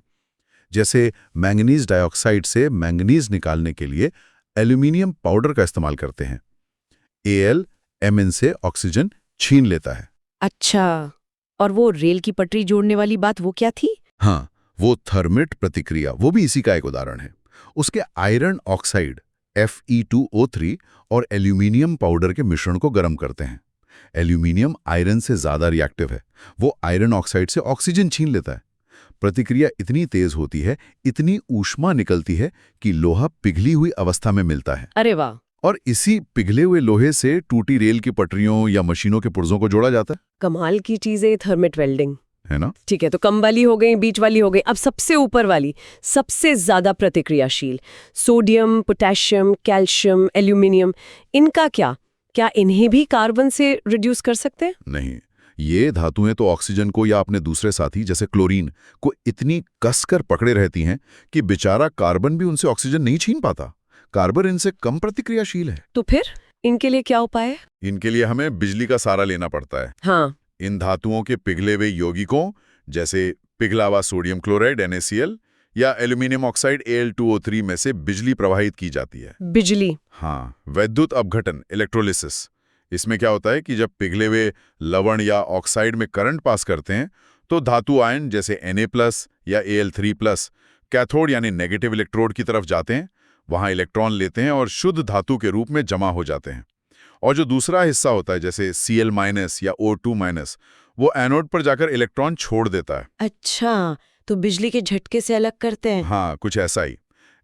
जैसे मैंगनीज डाइऑक्साइड से मैंगनीज निकालने के लिए एल्यूमिनियम पाउडर का इस्तेमाल करते हैं। Al से ऑक्सीजन छीन लेता है। अच्छा, और वो रेल की पटरी जोड़ने वाली बात, वो क्या थी? हाँ, वो थर्मिट प्रतिक्रिया, वो भी इसी का एक उदाहरण है। उसके आयरन ऑक्साइड Fe2O3 और एल्यूमिनियम पाउडर के मिश्रण को गर्म करते हैं। एल्यूमिनियम आयरन से ज्यादा रिएक्टिव है। वो आयरन ऑक्साइड से ऑक्सीजन छीन लेता है। प्रतिक्रिया इतनी तेज होती है, इतनी ऊष्मा निकलती है कि लोहा पिघली हुई अवस्था में मिलता है। अरे वाह! और इसी पिघले हुए लोहे से टूटी रेल की पटरियों या मशीनों के पुर्जों को जोड़ा जाता है। कमाल की चीज है थर्मिट वेल्डिंग, है ना? ठीक है, तो कम वाली हो गई, बीच वाली हो गई। अब सबसे ऊपर वाली, सबसे ज्यादा प्रतिक्रियाशील, सोडियम, पोटेशियम, कैल्शियम, एल्यूमिनियम, इनका क्या इन्हें भी कार्बन से रिड्यूस कर सकते हैं? नहीं, ये धातुएं तो ऑक्सीजन को या अपने दूसरे साथी जैसे क्लोरीन को इतनी कसकर पकड़े रहती हैं कि बेचारा कार्बन भी उनसे ऑक्सीजन नहीं छीन पाता। कार्बन इनसे कम प्रतिक्रियाशील है। तो फिर इनके लिए क्या उपाय है? इनके लिए हमें बिजली का सहारा लेना पड़ता है। हाँ, इन धातुओं के पिघले हुए यौगिकों जैसे पिघला हुआ सोडियम क्लोराइड NaCl या एल्यूमिनियम ऑक्साइड Al2O3 में से बिजली प्रवाहित की जाती है। बिजली? हाँ, वैद्युत अपघटन, इलेक्ट्रोलिसिस। इसमें क्या होता है कि जब पिघले हुए लवण या ऑक्साइड में करंट पास करते हैं तो धातु आयन जैसे Na+ या Al3+ कैथोड यानी नेगेटिव इलेक्ट्रोड की तरफ जाते हैं, वहां इलेक्ट्रॉन लेते हैं और शुद्ध धातु के रूप में जमा हो जाते हैं। और जो दूसरा हिस्सा होता है जैसे Cl- या O2-, वो एनोड पर जाकर इलेक्ट्रॉन छोड़ देता है। अच्छा, तो बिजली के झटके से अलग करते हैं। हाँ, कुछ ऐसा ही।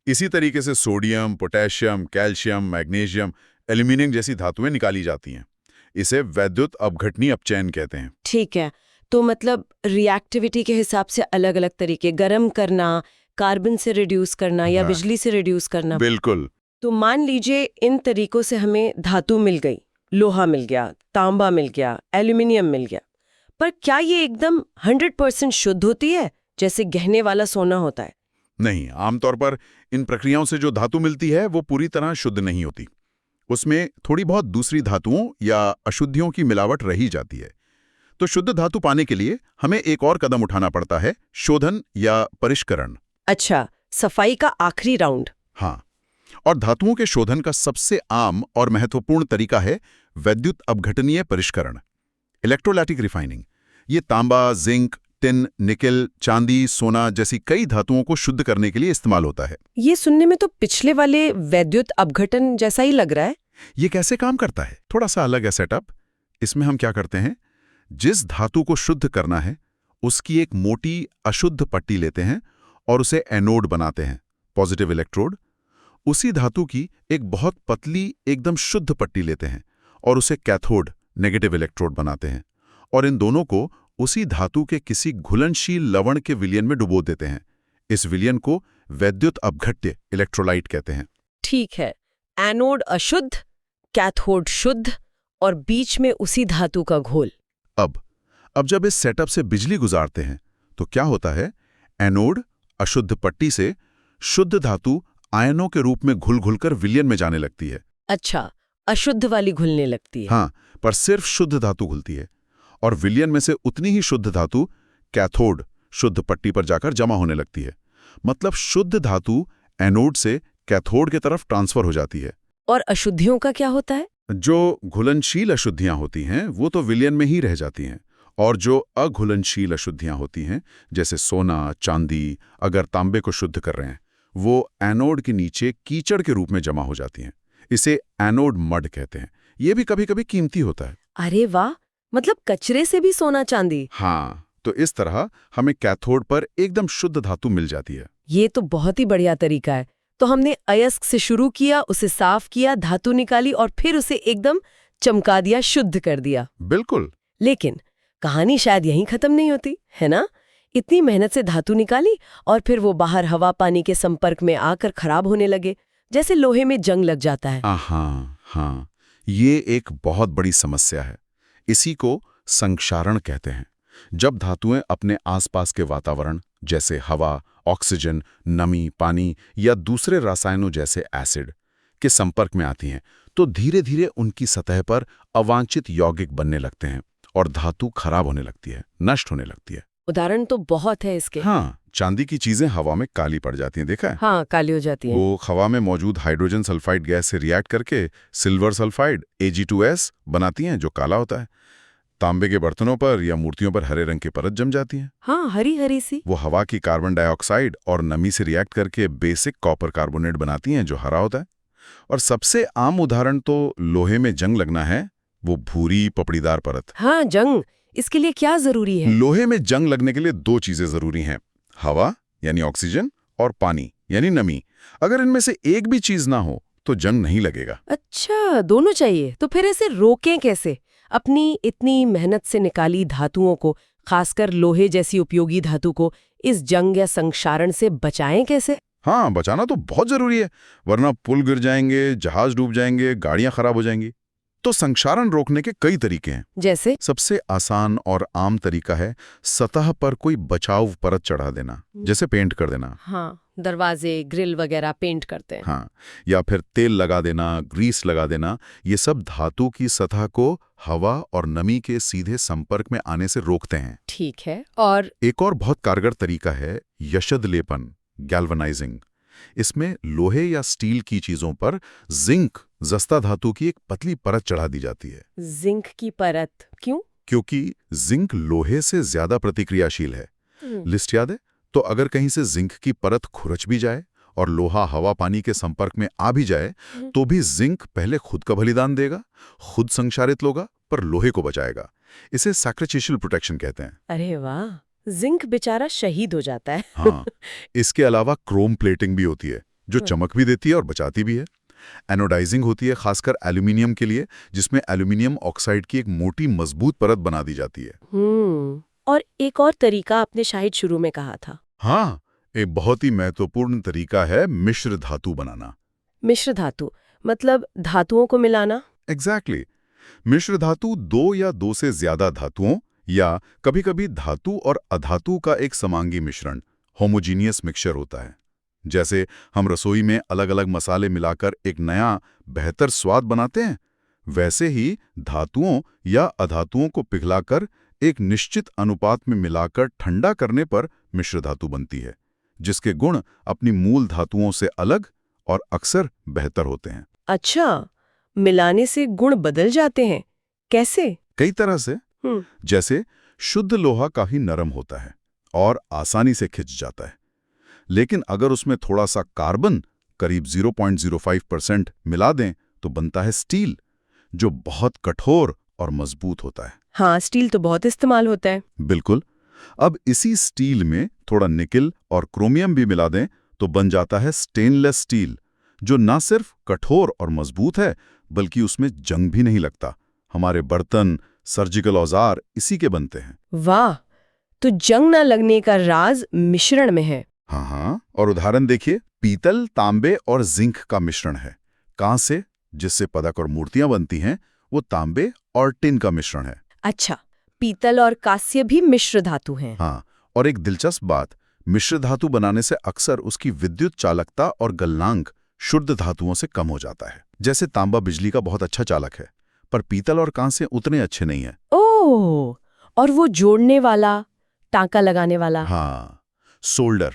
इसी तरीके से sodium, potassium, calcium, magnesium, aluminium जैसी धातुएं निकाली जाती हैं। इसे वैद्युत अपघटनी अपचयन कहते हैं। ठीक है, तो मतलब रिएक्टिविटी के हिसाब से अलग अलग तरीके, गरम करना, कार्बन से रिड्यूस करना या हाँ। बिजली से रिड्यूस करना। बिल्कुल। तो मान लीजिए इन तरीकों से हमें धातु मिल गई, लोहा मिल गया, तांबा मिल गया, एल्यूमिनियम मिल गया, पर क्या ये एकदम 100% शुद्ध होती है जैसे गहने वाला सोना होता है? नहीं, आमतौर पर इन प्रक्रियाओं से जो धातु मिलती है वो पूरी तरह शुद्ध नहीं होती। उसमें थोड़ी बहुत दूसरी धातुओं या अशुद्धियों की मिलावट रही जाती है। तो शुद्ध धातु पाने के लिए हमें एक और कदम उठाना पड़ता है, शोधन या परिष्करण। अच्छा, सफाई का आखिरी राउंड। हाँ, और धातुओं के शोधन का सबसे आम और महत्वपूर्ण तरीका है वैद्युत अपघटनीय परिष्करण, इलेक्ट्रोलैटिक रिफाइनिंग। ये तांबा, जिंक, टिन, निकेल, चांदी, सोना जैसी कई धातुओं को शुद्ध करने के लिए इस्तेमाल होता है। ये सुनने में तो पिछले वाले वैद्युत अपघटन जैसा ही लग रहा है। ये कैसे काम करता है? थोड़ा सा अलग है सेटअप। इसमें हम क्या करते हैं, जिस धातु को शुद्ध करना है उसकी एक मोटी अशुद्ध पट्टी लेते हैं और उसे एनोड बनाते हैं, पॉजिटिव इलेक्ट्रोड। उसी धातु की एक बहुत पतली एकदम शुद्ध पट्टी लेते हैं और उसे कैथोड, नेगेटिव इलेक्ट्रोड बनाते हैं, और इन दोनों को उसी धातु के किसी घुलनशील लवण के विलयन में डुबो देते हैं। इस विलयन को वैद्युत अपघट्य, इलेक्ट्रोलाइट कहते हैं। ठीक है, एनोड अशुद्ध, कैथोड शुद्ध और बीच में उसी धातु का घोल। अब जब इस सेटअप से बिजली गुजारते हैं तो क्या होता है, एनोड अशुद्ध पट्टी से शुद्ध धातु आयनों के रूप में घुल घुलकर विलयन में जाने लगती है। अच्छा, अशुद्ध वाली घुलने लगती है। हाँ, पर सिर्फ शुद्ध धातु घुलती है, और विलयन में से उतनी ही शुद्ध धातु कैथोड, शुद्ध पट्टी पर जाकर जमा होने लगती है। मतलब शुद्ध धातु एनोड से कैथोड की तरफ ट्रांसफर हो जाती है। और अशुद्धियों का क्या होता है? जो घुलनशील अशुद्धियां होती हैं वो तो विलयन में ही रह जाती हैं, और जो अघुलनशील अशुद्धियां होती हैं जैसे सोना, चांदी, अगर तांबे को शुद्ध कर रहे हैं, वो एनोड के नीचे कीचड़ के रूप में जमा हो जाती हैं। इसे एनोड मड कहते हैं। ये भी कभी कभी कीमती होता है। अरे वाह, मतलब कचरे से भी सोना चांदी। हाँ, तो इस तरह हमें कैथोड पर एकदम शुद्ध धातु मिल जाती है। ये तो बहुत ही बढ़िया तरीका है। तो हमने अयस्क से शुरू किया, उसे साफ किया, धातु निकाली और फिर उसे एकदम चमका दिया, शुद्ध कर दिया। बिल्कुल। लेकिन कहानी शायद यहीं खत्म नहीं होती, है ना? इतनी मेहनत से धातु निकाली और फिर वो बाहर हवा पानी के संपर्क में आकर खराब होने लगे, जैसे लोहे में जंग लग जाता है। हाँ, ये एक बहुत बड़ी समस्या है। इसी को संक्षारण कहते हैं। जब धातुएं अपने आसपास के वातावरण जैसे हवा, ऑक्सीजन, नमी, पानी या दूसरे रसायनों जैसे एसिड के संपर्क में आती हैं, तो धीरे धीरे उनकी सतह पर अवांछित यौगिक बनने लगते हैं और धातु खराब होने लगती है, नष्ट होने लगती है। उदाहरण तो बहुत है इसके। हाँ, चांदी की चीजें हवा में काली पड़ जाती हैं, देखा है? हाँ, काली हो जाती है। वो हवा में मौजूद हाइड्रोजन सल्फाइड गैस से रिएक्ट करके सिल्वर सल्फाइड Ag2S बनाती हैं, जो काला होता है। तांबे के बर्तनों पर या मूर्तियों पर हरे रंग की परत जम जाती है। हाँ, हरी हरी सी। वो हवा की कार्बन डाइऑक्साइड और नमी से रिएक्ट करके बेसिक कॉपर कार्बोनेट बनाती हैं, जो हरा होता है। और सबसे आम उदाहरण तो लोहे में जंग लगना है, वो भूरी पपड़ीदार परत। हाँ, जंग। इसके लिए क्या जरूरी है? लोहे में जंग लगने के लिए दो चीजें जरूरी हैं, हवा यानी ऑक्सीजन और पानी यानी नमी। अगर इनमें से एक भी चीज ना हो तो जंग नहीं लगेगा। अच्छा, दोनों चाहिए। तो फिर इसे रोकें कैसे? अपनी इतनी मेहनत से निकाली धातुओं को, खासकर लोहे जैसी उपयोगी धातु को, इस जंग या संक्षारण से बचाएं कैसे? हाँ, बचाना तो बहुत जरूरी है, वरना पुल गिर जाएंगे, जहाज डूब जाएंगे, गाड़ियां खराब हो जाएंगी। तो संक्षारण रोकने के कई तरीके हैं। जैसे? सबसे आसान और आम तरीका है सतह पर कोई बचाव परत चढ़ा देना, जैसे पेंट कर देना। हाँ, दरवाजे, ग्रिल वगैरह पेंट करते हैं। हाँ, या फिर तेल लगा देना, ग्रीस लगा देना। ये सब धातु की सतह को हवा और नमी के सीधे संपर्क में आने से रोकते हैं। ठीक है। और एक और बहुत कारगर तरीका है यशद लेपन, गैल्वनाइजिंग। इसमें लोहे या स्टील की चीजों पर जिंक, जस्ता धातु की एक पतली परत चढ़ा दी जाती है। जिंक की परत क्यों? क्योंकि जिंक लोहे से ज्यादा प्रतिक्रियाशील है। लिस्ट याद है? तो अगर कहीं से जिंक की परत खुरच भी जाए और लोहा हवा पानी के संपर्क में आ भी जाए तो भी जिंक पहले खुद का बलिदान देगा, खुद संक्षारित होगा पर लोहे को बचाएगा। इसे सैक्रिफिशियल प्रोटेक्शन कहते हैं। अरे वाह, जिंक बेचारा शहीद हो जाता है। हाँ, इसके अलावा क्रोम प्लेटिंग भी होती है जो चमक भी देती है और बचाती भी है। एनोडाइजिंग होती है खासकर एल्यूमिनियम के लिए, जिसमें एल्यूमिनियम ऑक्साइड की एक मोटी मजबूत परत बना दी जाती है। और एक और तरीका आपने शायद शुरू में कहा था। हाँ, एक बहुत ही महत्वपूर्ण तरीका है मिश्र धातु बनाना। मिश्र धातु मतलब धातुओं को मिलाना? एग्जैक्टली। मिश्र धातु दो या दो से ज्यादा धातुओं या कभी-कभी धातु और अधातु का एक समांगी मिश्रण, होमोजीनियस मिक्सचर होता है। जैसे हम रसोई में अलग-अलग मसाले मिलाकर एक नया बेहतर स्वाद बनाते हैं, वैसे ही धातुओं या अधातुओं को पिघलाकर एक निश्चित अनुपात में मिलाकर ठंडा करने पर मिश्र धातु बनती है, जिसके गुण अपनी मूल धातुओं से अलग और अक्सर बेहतर होते हैं। अच्छा, मिलाने से गुण बदल जाते हैं, कैसे? कई तरह से। जैसे शुद्ध लोहा काफी नरम होता है और आसानी से खिंच जाता है, लेकिन अगर उसमें थोड़ा सा कार्बन करीब 0.05% मिला दें तो बनता है स्टील, जो बहुत कठोर और मजबूत होता है। हाँ, स्टील तो बहुत इस्तेमाल होता है। बिल्कुल। अब इसी स्टील में थोड़ा निकेल और क्रोमियम भी मिला दें तो बन जाता है स्टेनलेस स्टील, जो न सिर्फ कठोर और मजबूत है बल्कि उसमें जंग भी नहीं लगता। हमारे बर्तन, सर्जिकल औजार इसी के बनते हैं। वाह, तो जंग न लगने का राज मिश्रण में है। हाँ, और उदाहरण देखिए, पीतल, तांबे और जिंक का मिश्रण है। कांसे, जिससे पदक और मूर्तियां बनती हैं, वो तांबे और टिन का मिश्रण है। अच्छा, पीतल और कांस्य भी मिश्र धातु हैं। हाँ, और एक दिलचस्प बात, मिश्र धातु बनाने से अक्सर उसकी विद्युत चालकता और गलनांक शुद्ध धातुओं से कम हो जाता है। जैसे तांबा बिजली का बहुत अच्छा चालक है, पर पीतल और कांस्य उतने अच्छे नहीं है। ओह, और वो जोड़ने वाला, टांका लगाने वाला? हाँ, सोल्डर।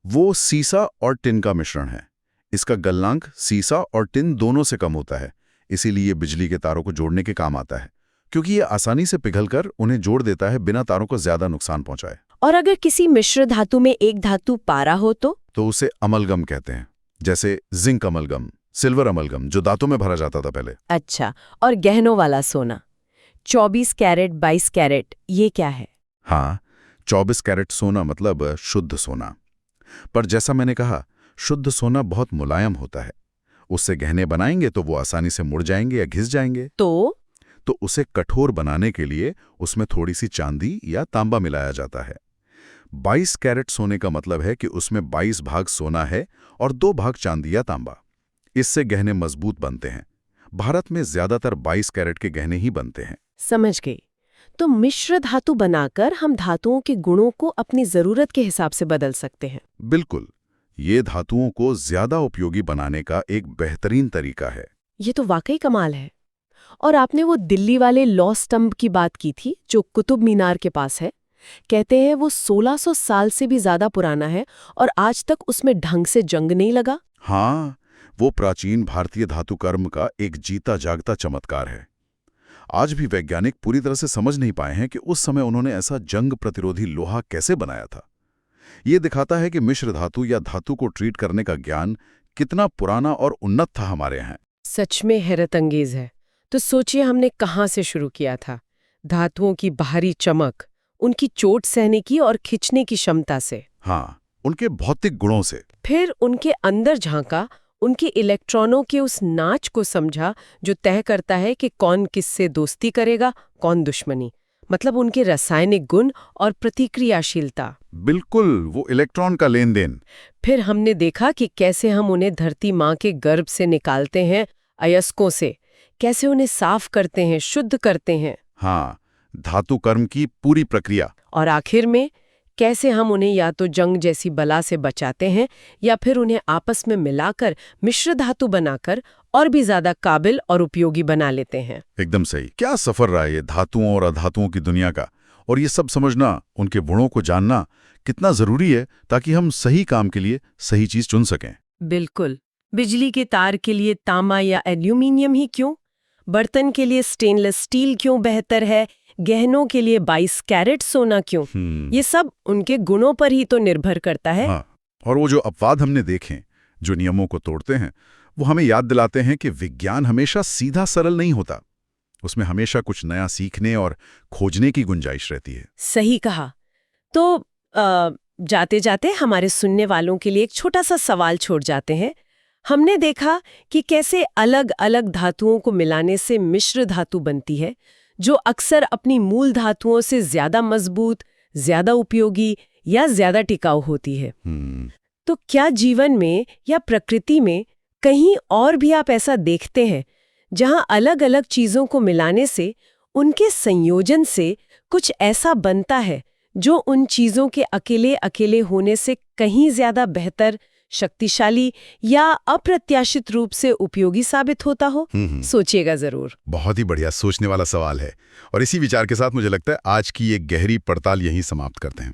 वो सीसा और टिन का मिश्रण है। इसका गलनांक सीसा और टिन दोनों से कम होता है, इसीलिए ये बिजली के तारों को जोड़ने के काम आता है, क्योंकि ये आसानी से पिघलकर उन्हें जोड़ देता है बिना तारों को ज्यादा नुकसान पहुंचाए। और अगर किसी मिश्र धातु में एक धातु पारा हो तो उसे अमलगम कहते हैं। जैसे जिंक अमलगम, सिल्वर अमलगम, जो दांतों में भरा जाता था पहले। अच्छा, और गहनों वाला सोना, 24 कैरेट 22 कैरेट, ये क्या है? हाँ, 24 कैरेट सोना मतलब शुद्ध सोना। पर जैसा मैंने कहा, शुद्ध सोना बहुत मुलायम होता है। उससे गहने बनाएंगे तो वो आसानी से मुड़ जाएंगे या घिस जाएंगे। तो उसे कठोर बनाने के लिए उसमें थोड़ी सी चांदी या तांबा मिलाया जाता है। 22 कैरेट सोने का मतलब है कि उसमें 22 भाग सोना है और 2 भाग चांदी या तांबा। इससे गहने मजबूत बनते हैं। भारत में ज्यादातर 22 कैरेट के गहने ही बनते हैं। समझ गई। तो मिश्र धातु बनाकर हम धातुओं के गुणों को अपनी जरूरत के हिसाब से बदल सकते हैं। बिल्कुल, ये धातुओं को ज्यादा उपयोगी बनाने का एक बेहतरीन तरीका है। ये तो वाकई कमाल है। और आपने वो दिल्ली वाले लॉ स्तंभ की बात की थी जो कुतुब मीनार के पास है। कहते हैं वो 1600 साल से भी ज्यादा पुराना है और आज तक उसमें ढंग से जंग नहीं लगा। हाँ, वो प्राचीन भारतीय धातुकर्म का एक जीता जागता चमत्कार है। आज भी वैज्ञानिक पूरी तरह से समझ नहीं पाए हैं कि उस समय उन्होंने ऐसा जंग प्रतिरोधी लोहा कैसे बनाया था। ये दिखाता है कि मिश्र धातु या धातु को ट्रीट करने का ज्ञान कितना पुराना और उन्नत था हमारे यहाँ। सच में हैरतअंगेज है। तो सोचिए हमने कहाँ से शुरू किया था। धातुओं की बाहरी चमक, उनकी चोट सहने की और खिंचने की क्षमता से। हाँ, उनके भौतिक गुणों से। फिर उनके अंदर झांका, उनके इलेक्ट्रॉनों के उस नाच को समझा जो तय करता है कि कौन किससे दोस्ती करेगा, कौन दुश्मनी। मतलब उनके रासायनिक गुण और प्रतिक्रियाशीलता। बिल्कुल, वो इलेक्ट्रॉन का लेन देन। फिर हमने देखा कि कैसे हम उन्हें धरती माँ के गर्भ से निकालते हैं, अयस्कों से, कैसे उन्हें साफ करते हैं, शुद्ध करते हैं। हाँ, धातु कर्म की पूरी प्रक्रिया। और आखिर में कैसे हम उन्हें या तो जंग जैसी बला से बचाते हैं या फिर उन्हें आपस में मिलाकर मिश्र धातु बनाकर और भी ज्यादा काबिल और उपयोगी बना लेते हैं। एकदम सही। क्या सफर रहा है ये धातुओं और अधातुओं की दुनिया का। और ये सब समझना, उनके गुणों को जानना कितना जरूरी है ताकि हम सही काम के लिए सही चीज चुन सकें। बिल्कुल। बिजली के तार के लिए तांबा या एल्यूमिनियम ही क्यों? बर्तन के लिए स्टेनलेस स्टील क्यों बेहतर है? गहनों के लिए 22 कैरेट सोना क्यों? ये सब उनके गुणों पर ही तो निर्भर करता है। हाँ, और वो जो अपवाद हमने देखे, जो नियमों को तोड़ते हैं, वो हमें याद दिलाते हैं कि विज्ञान हमेशा सीधा सरल नहीं होता। उसमें हमेशा कुछ नया सीखने और खोजने की गुंजाइश रहती है। सही कहा। तो जाते जाते हमारे सुनने वालों के लिए एक छोटा सा सवाल छोड़ जाते हैं। हमने देखा कि कैसे अलग अलग धातुओं को मिलाने से मिश्र धातु बनती है, जो अक्सर अपनी मूल धातुओं से ज्यादा मजबूत, ज्यादा उपयोगी या ज्यादा टिकाऊ होती है। तो क्या जीवन में या प्रकृति में कहीं और भी आप ऐसा देखते हैं जहां अलग अलग चीजों को मिलाने से, उनके संयोजन से कुछ ऐसा बनता है जो उन चीजों के अकेले अकेले होने से कहीं ज्यादा बेहतर, शक्तिशाली या अप्रत्याशित रूप से उपयोगी साबित होता हो? सोचिएगा जरूर। बहुत ही बढ़िया, सोचने वाला सवाल है। और इसी विचार के साथ मुझे लगता है आज की ये गहरी पड़ताल यहीं समाप्त करते हैं।